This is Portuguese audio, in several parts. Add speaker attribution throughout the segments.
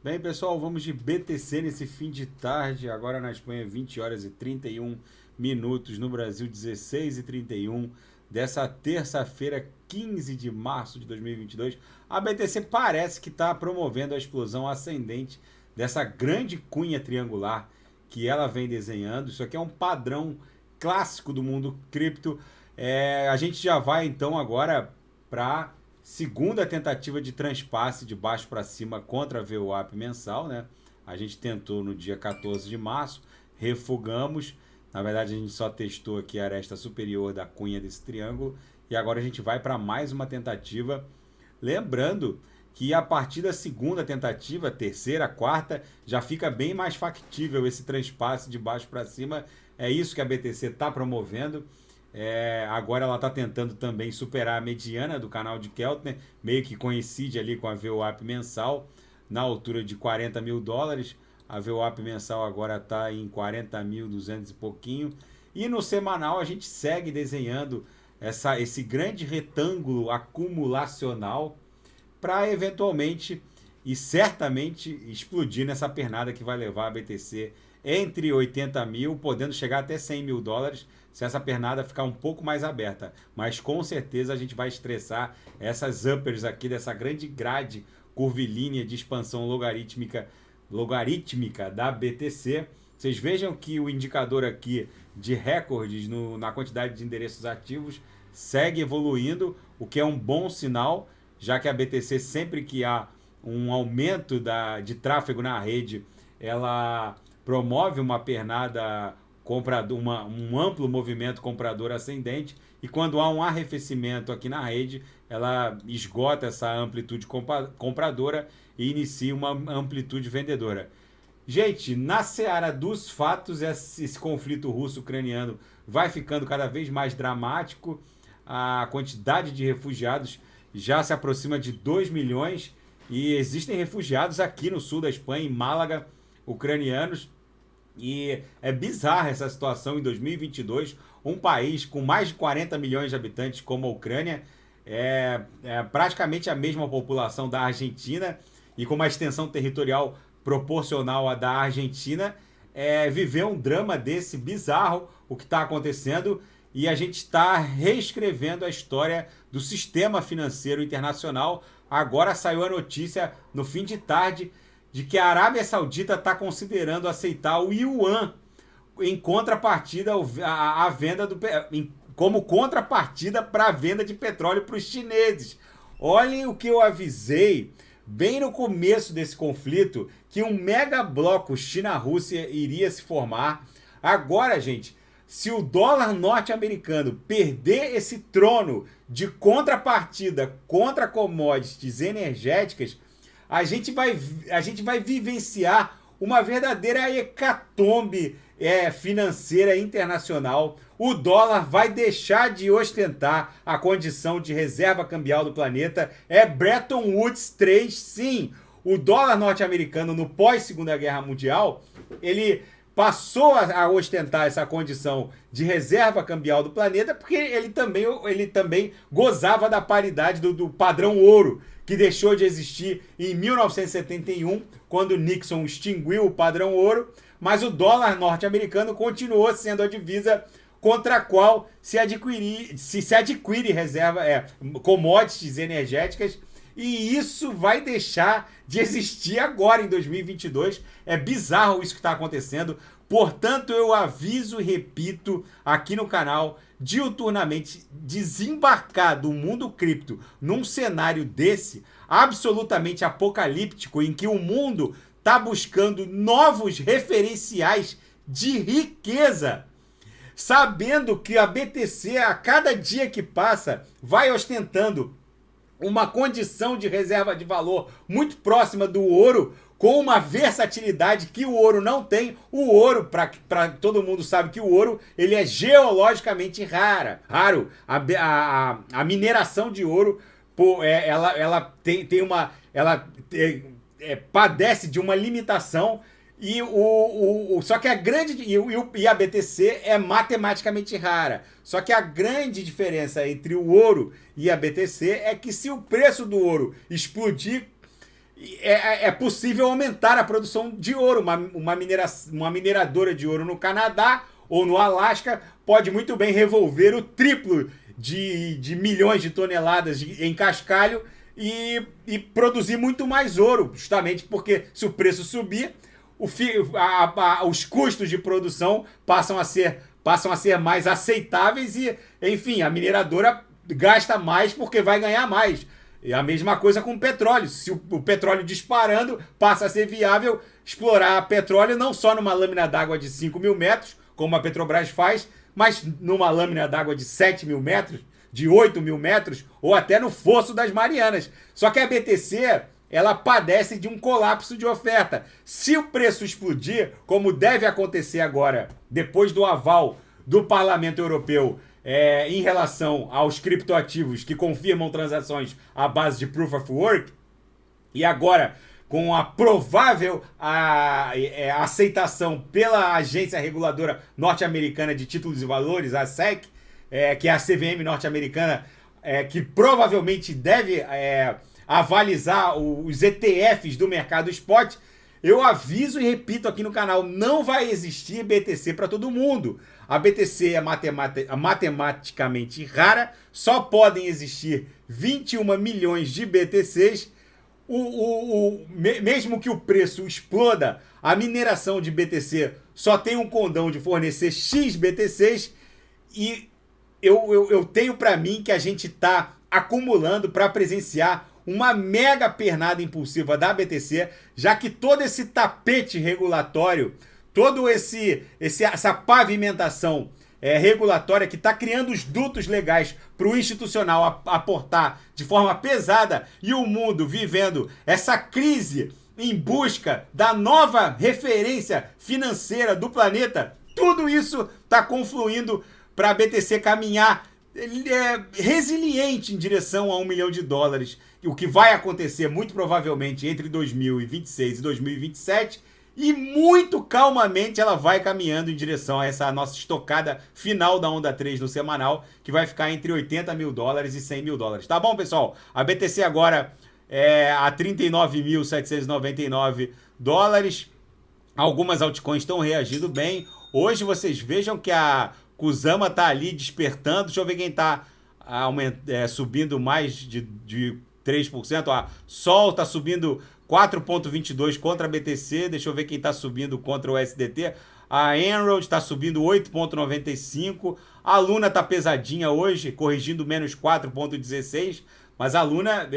Speaker 1: Bem, pessoal, vamos de BTC nesse fim de tarde. Agora na Espanha, 20 horas e 31 minutos. No Brasil, 16 e 31 dessa terça-feira, 15 de março de 2022. A BTC parece que está promovendo a explosão ascendente dessa grande cunha triangular que ela vem desenhando. Isso aqui é um padrão clássico do mundo cripto. A gente já vai então agora para segunda tentativa de transpasse de baixo para cima contra a VWAP mensal, né? A gente tentou no dia 14 de março, refugamos. Na verdade, a gente só testou aqui a aresta superior da cunha desse triângulo e agora a gente vai para mais uma tentativa. Lembrando que a partir da segunda tentativa, terceira, quarta, já fica bem mais factível esse transpasse de baixo para cima. É isso que a BTC está promovendo. Agora ela está tentando também superar a mediana do canal de Keltner, meio que coincide ali com a VWAP mensal, na altura de 40 mil dólares. A VWAP mensal agora está em 40.200 e pouquinho. E no semanal a gente segue desenhando esse grande retângulo acumulacional para eventualmente e certamente explodir nessa pernada que vai levar a BTC entre 80 mil, podendo chegar até 100 mil dólares, se essa pernada ficar um pouco mais aberta. Mas com certeza a gente vai estressar essas uppers aqui dessa grande grade curvilínea de expansão logarítmica da BTC. Vocês vejam que o indicador aqui de recordes na quantidade de endereços ativos segue evoluindo, o que é um bom sinal, já que a BTC, sempre que há um aumento de tráfego na rede, ela promove uma pernada comprador, um amplo movimento comprador ascendente, e quando há um arrefecimento aqui na rede, ela esgota essa amplitude compradora e inicia uma amplitude vendedora. Gente, na seara dos fatos, esse conflito russo-ucraniano vai ficando cada vez mais dramático. A quantidade de refugiados já se aproxima de 2 milhões e existem refugiados aqui no sul da Espanha, em Málaga, ucranianos. E é bizarra essa situação em 2022. Um país com mais de 40 milhões de habitantes como a Ucrânia, é praticamente a mesma população da Argentina e com uma extensão territorial proporcional à da Argentina, viver um drama desse bizarro, o que está acontecendo, e a gente está reescrevendo a história do sistema financeiro internacional. Agora saiu a notícia no fim de tarde de que a Arábia Saudita está considerando aceitar o Yuan em contrapartida a venda como contrapartida para a venda de petróleo para os chineses. Olhem o que eu avisei bem no começo desse conflito, que um mega bloco China-Rússia iria se formar. Agora, gente, se o dólar norte-americano perder esse trono de contrapartida contra commodities energéticas, a gente vai vivenciar uma verdadeira hecatombe financeira internacional. O dólar vai deixar de ostentar a condição de reserva cambial do planeta. É Bretton Woods 3, sim. O dólar norte-americano no pós-Segunda Guerra Mundial, ele passou a ostentar essa condição de reserva cambial do planeta porque ele também gozava da paridade do padrão ouro, que deixou de existir em 1971, quando Nixon extinguiu o padrão ouro, mas o dólar norte-americano continuou sendo a divisa contra a qual se adquire commodities energéticas, e isso vai deixar de existir agora em 2022. É bizarro isso que está acontecendo. Portanto, eu aviso e repito aqui no canal, diuturnamente, desembarcar do mundo cripto num cenário desse, absolutamente apocalíptico, em que o mundo está buscando novos referenciais de riqueza, sabendo que a BTC, a cada dia que passa, vai ostentando uma condição de reserva de valor muito próxima do ouro, com uma versatilidade que o ouro não tem. O ouro, para todo mundo sabe que o ouro, ele é geologicamente raro. A mineração de ouro, ela padece de uma limitação. Só que a grande e a BTC é matematicamente rara. Só que a grande diferença entre o ouro e a BTC é que, se o preço do ouro explodir é possível aumentar a produção de ouro. Uma mineradora de ouro no Canadá ou no Alasca pode muito bem revolver o triplo de milhões de toneladas em cascalho e produzir muito mais ouro, justamente porque se o preço subir, os custos de produção passam a ser mais aceitáveis e, enfim, a mineradora gasta mais porque vai ganhar mais. E a mesma coisa com o petróleo. Se o petróleo disparando, passa a ser viável explorar petróleo não só numa lâmina d'água de 5.000 metros, como a Petrobras faz, mas numa lâmina d'água de 7.000 metros, de 8.000 metros, ou até no Fosso das Marianas. Só que a BTC, ela padece de um colapso de oferta. Se o preço explodir, como deve acontecer agora, depois do aval do Parlamento Europeu, em relação aos criptoativos que confirmam transações à base de Proof of Work, e agora com a provável aceitação pela agência reguladora norte-americana de títulos e valores, a SEC, que é a CVM norte-americana, que provavelmente deve avalizar os ETFs do mercado spot, eu aviso e repito aqui no canal, não vai existir BTC para todo mundo. A BTC é matematicamente rara, só podem existir 21 milhões de BTCs. Mesmo que o preço exploda, a mineração de BTC só tem um condão de fornecer X BTCs e eu tenho para mim que a gente está acumulando para presenciar uma mega pernada impulsiva da BTC, já que todo esse tapete regulatório, essa pavimentação regulatória que está criando os dutos legais para o institucional aportar de forma pesada e o mundo vivendo essa crise em busca da nova referência financeira do planeta, tudo isso está confluindo para a BTC caminhar resiliente em direção a $1 milhão. O que vai acontecer muito provavelmente entre 2026 e 2027, e muito calmamente ela vai caminhando em direção a essa nossa estocada final da onda 3 no semanal, que vai ficar entre $80 mil e $100 mil. Tá bom, pessoal? A BTC agora é a 39.799 dólares. Algumas altcoins estão reagindo bem. Hoje vocês vejam que a Kusama tá ali despertando. Deixa eu ver quem tá subindo mais de 3%. A Sol tá subindo 4,22 contra a BTC. Deixa eu ver quem está subindo contra o SDT. A Enroad está subindo 8,95. A Luna está pesadinha hoje, corrigindo menos 4,16. Mas a Luna,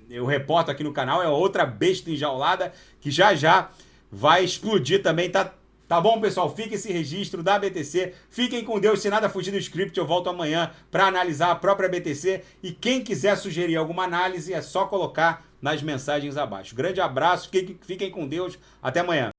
Speaker 1: eu reporto aqui no canal, é outra besta enjaulada que já vai explodir também. Tá bom, pessoal? Fica esse registro da BTC. Fiquem com Deus. Se nada fugir do script, eu volto amanhã para analisar a própria BTC. E quem quiser sugerir alguma análise, é só colocar nas mensagens abaixo. Grande abraço, fiquem com Deus, até amanhã.